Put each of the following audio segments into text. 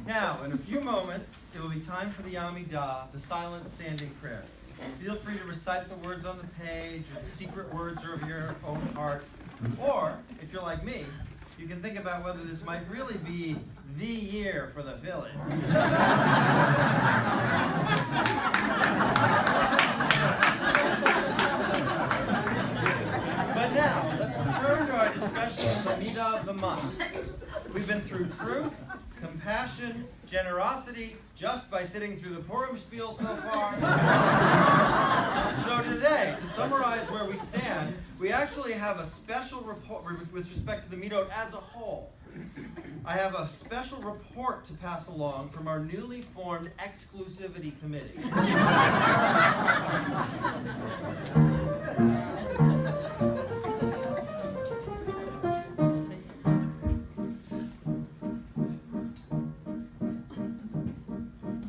Now, in a few moments, it will be time for the Amidah, the silent standing prayer. Feel free to recite the words on the page, or the secret words are of your own heart. Or, if you're like me, you can think about whether this might really be the year for the village. But now, let's return to our discussion of the Midah of the month. We've been through truth, compassion, generosity, just by sitting through the Purim Schpiel so far. So today, to summarize where we stand, we actually have a special report with respect to the Midot as a whole. I have a special report to pass along from our newly formed exclusivity committee.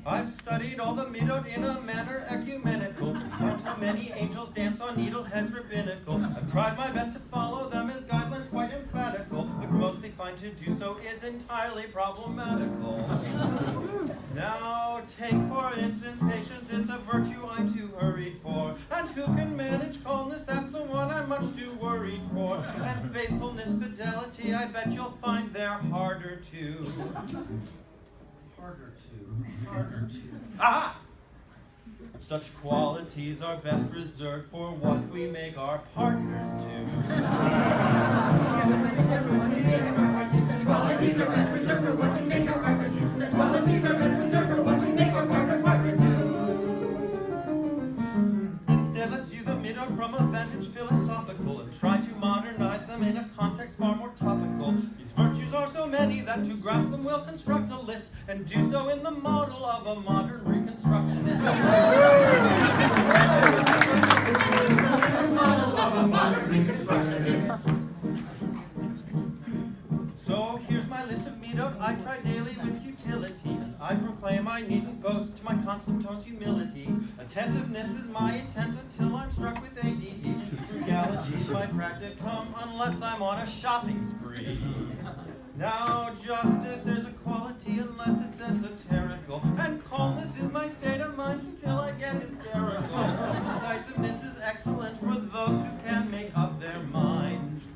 I've studied all the Midot in a manner ecumenical, to count how many angels dance on needleheads rabbinical. I've tried my best to follow them as guidelines quite emphatical, but mostly find to do so is entirely problematical. Now take for instance patience, it's a virtue I'm too hurried for. And who can manage calmness, that's the one I'm much too worried for. And faithfulness, fidelity, I bet you'll find they're harder to. Harder to. Aha! Such qualities are best reserved for what we make our partners do. Such qualities are best reserved for what we make our partners do. Such qualities are best reserved for what we make our partners do. Instead, let's view the Midot from a vantage philosophical and try to modernize them in a context far more topical. These virtues are so many that to grasp them we'll construct a list and do so in the model of a modern reconstructionist. So here's my list of Midot I try daily with utility. I proclaim I needn't boast to my constant tone's humility. Attentiveness is my intent until I'm struck with ADD. Frugality is my practicum unless I'm on a shopping spree. Now justice, there's a quality unless it's esoterical. And calmness is my state of mind until I get hysterical. Decisiveness is excellent for those who can make up their minds.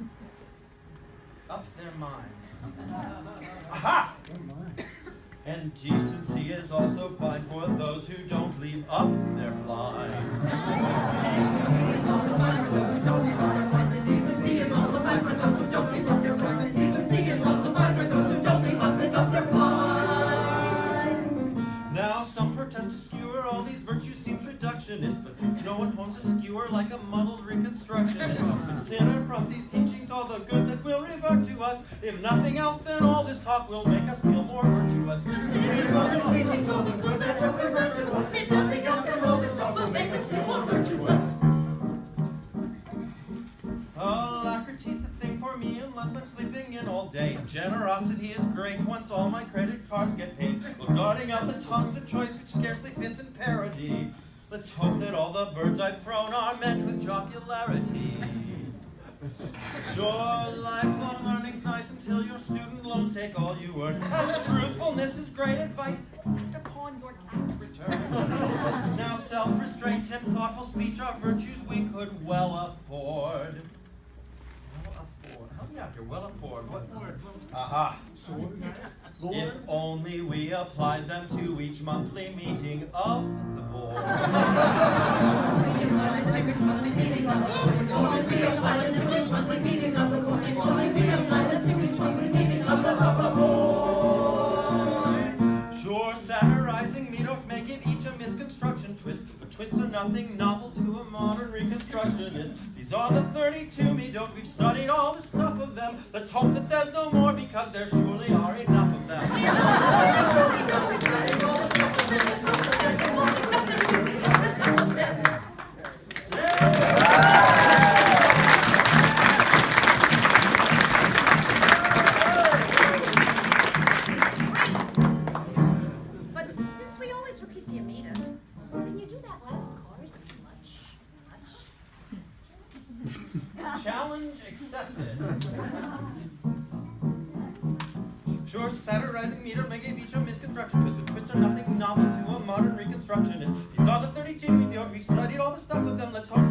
Up their minds. Aha! And decency is also fine for those who don't leave up their blinds. Decency is also fine for those who don't leave up their blinds. And decency is also fine for those who don't leave up their blinds. And decency is also fine for those who don't leave up their blinds. Now some protest to skewer all these virtues seems reductionist, but no one hones a skewer like a muddled reconstructionist. Consider from these teachings all the good that will revert to us. If nothing else, then all this talk will make us feel more virtuous. Consider from these teachings all the good that will revert to us. If nothing else, then all this talk will make us feel more virtuous. Alacrity's the thing for me unless I'm sleeping in all day. Generosity is great once all my credit cards get paid. Well, guarding out the tongue's a choice which scarcely fits in parody. Let's hope that all the birds I've thrown are meant with jocularity. Sure, lifelong learning's nice until your student loans take all you earn. And truthfulness is great advice, except upon your tax return. Now self-restraint and thoughtful speech are virtues we could well afford. Help me out here, well afford. What word? Aha. If only we applied them to each monthly meeting of the board. We apply them to each monthly meeting of the board. If only we apply them to each monthly meeting of the board. If only we apply them to each monthly meeting of the board. Sure, satirizing Midot may give each a misconstruction twist, but twists are nothing novel to a modern reconstructionist. These are the 32 Midot, we've studied all the stuff of them. Let's hope that there's no more, because there surely are enough of them. We've studied all the stuff of them. Let's hope that there's no more, because there surely are enough of them. But since we always repeat the Amida, can you do that last chorus much faster? Challenge accepted. meter may give each a misconstruction twist, but twists are nothing novel to a modern reconstructionist. These are the 32 we know. We've studied all the stuff of them. Let's hope